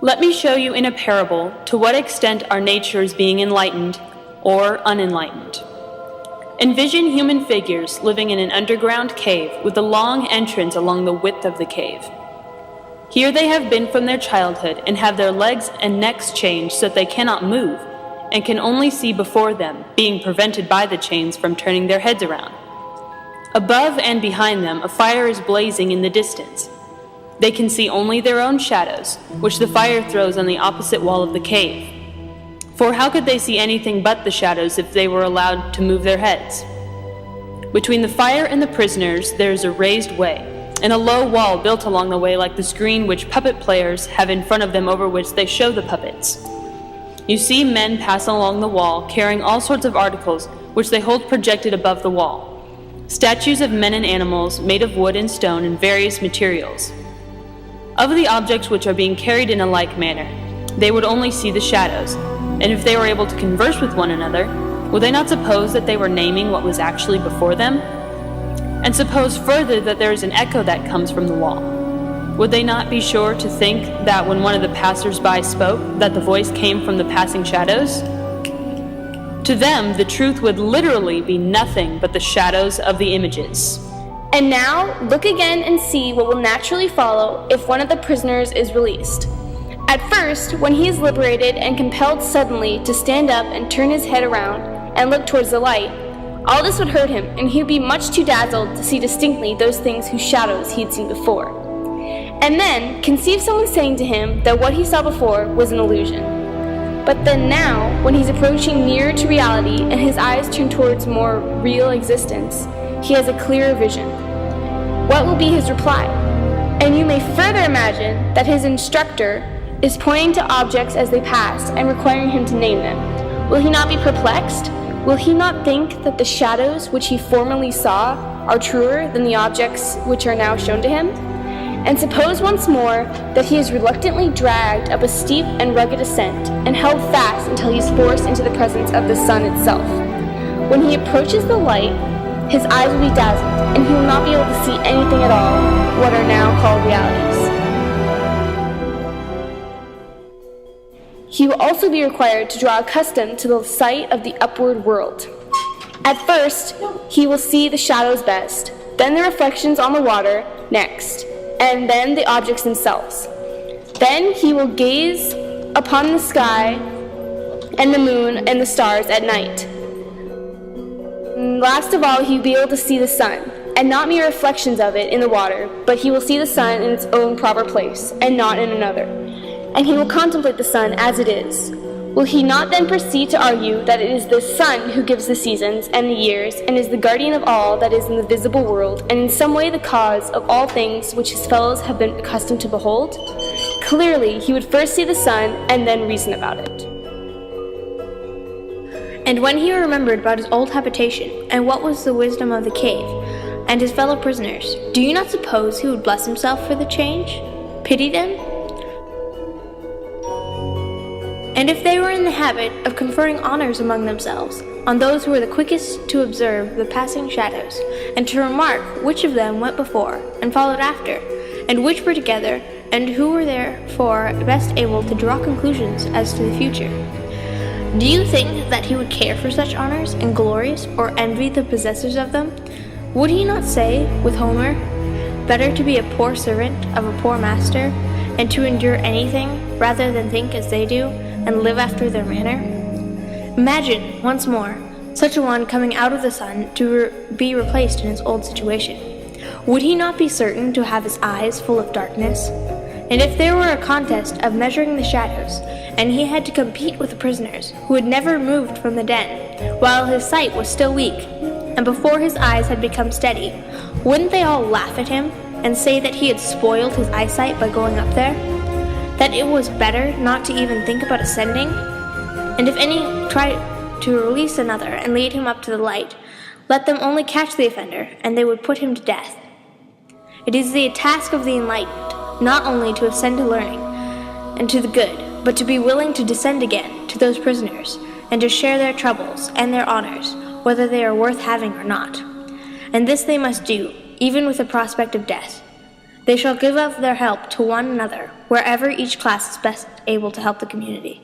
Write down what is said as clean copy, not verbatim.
Let me show you in a parable to what extent our nature is being enlightened or unenlightened. Envision human figures living in an underground cave with a long entrance along the width of the cave. Here they have been from their childhood and have their legs and necks changed so that they cannot move and can only see before them, being prevented by the chains from turning their heads around. Above and behind them, a fire is blazing in the distance. They can see only their own shadows, which the fire throws on the opposite wall of the cave. For how could they see anything but the shadows if they were allowed to move their heads? Between the fire and the prisoners there is a raised way, and a low wall built along the way like the screen which puppet players have in front of them over which they show the puppets. You see men pass along the wall, carrying all sorts of articles which they hold projected above the wall. Statues of men and animals made of wood and stone and various materials. Of the objects which are being carried in a like manner, they would only see the shadows, and if they were able to converse with one another, would they not suppose that they were naming what was actually before them? And suppose further that there is an echo that comes from the wall. Would they not be sure to think that when one of the passers-by spoke, that the voice came from the passing shadows? To them, the truth would literally be nothing but the shadows of the images. And now, look again and see what will naturally follow if one of the prisoners is released. At first, when he is liberated and compelled suddenly to stand up and turn his head around and look towards the light, all this would hurt him, and he would be much too dazzled to see distinctly those things whose shadows he had seen before. And then, conceive someone saying to him that what he saw before was an illusion. But then now, when he's approaching nearer to reality and his eyes turn towards more real existence, he has a clearer vision. What will be his reply? And you may further imagine that his instructor is pointing to objects as they pass and requiring him to name them. Will he not be perplexed? Will he not think that the shadows which he formerly saw are truer than the objects which are now shown to him? And suppose once more that he is reluctantly dragged up a steep and rugged ascent and held fast until he is forced into the presence of the sun itself. When he approaches the light, his eyes will be dazzled, and he will not be able to see anything at all, what are now called realities. He will also be required to draw accustomed to the sight of the upward world. At first, he will see the shadows best, then the reflections on the water next, and then the objects themselves. Then he will gaze upon the sky and the moon and the stars at night. Last of all, he will be able to see the sun, and not mere reflections of it in the water, but he will see the sun in its own proper place, and not in another. And he will contemplate the sun as it is. Will he not then proceed to argue that it is the sun who gives the seasons and the years, and is the guardian of all that is in the visible world, and in some way the cause of all things which his fellows have been accustomed to behold? Clearly, he would first see the sun, and then reason about it. And when he remembered about his old habitation, and what was the wisdom of the cave, and his fellow prisoners, do you not suppose he would bless himself for the change? Pity them? And if they were in the habit of conferring honors among themselves on those who were the quickest to observe the passing shadows, and to remark which of them went before and followed after, and which were together, and who were therefore best able to draw conclusions as to the future, do you think that he would care for such honors and glories, or envy the possessors of them? Would he not say, with Homer, better to be a poor servant of a poor master, and to endure anything rather than think as they do, and live after their manner? Imagine, once more, such a one coming out of the sun to be replaced in his old situation. Would he not be certain to have his eyes full of darkness? And if there were a contest of measuring the shadows, and he had to compete with the prisoners who had never moved from the den, while his sight was still weak, and before his eyes had become steady, wouldn't they all laugh at him, and say that he had spoiled his eyesight by going up there? That it was better not to even think about ascending? And if any tried to release another and lead him up to the light, let them only catch the offender, and they would put him to death. It is the task of the enlightened not only to ascend to learning and to the good, but to be willing to descend again to those prisoners, and to share their troubles and their honors, whether they are worth having or not. And this they must do, even with the prospect of death. They shall give of their help to one another, wherever each class is best able to help the community.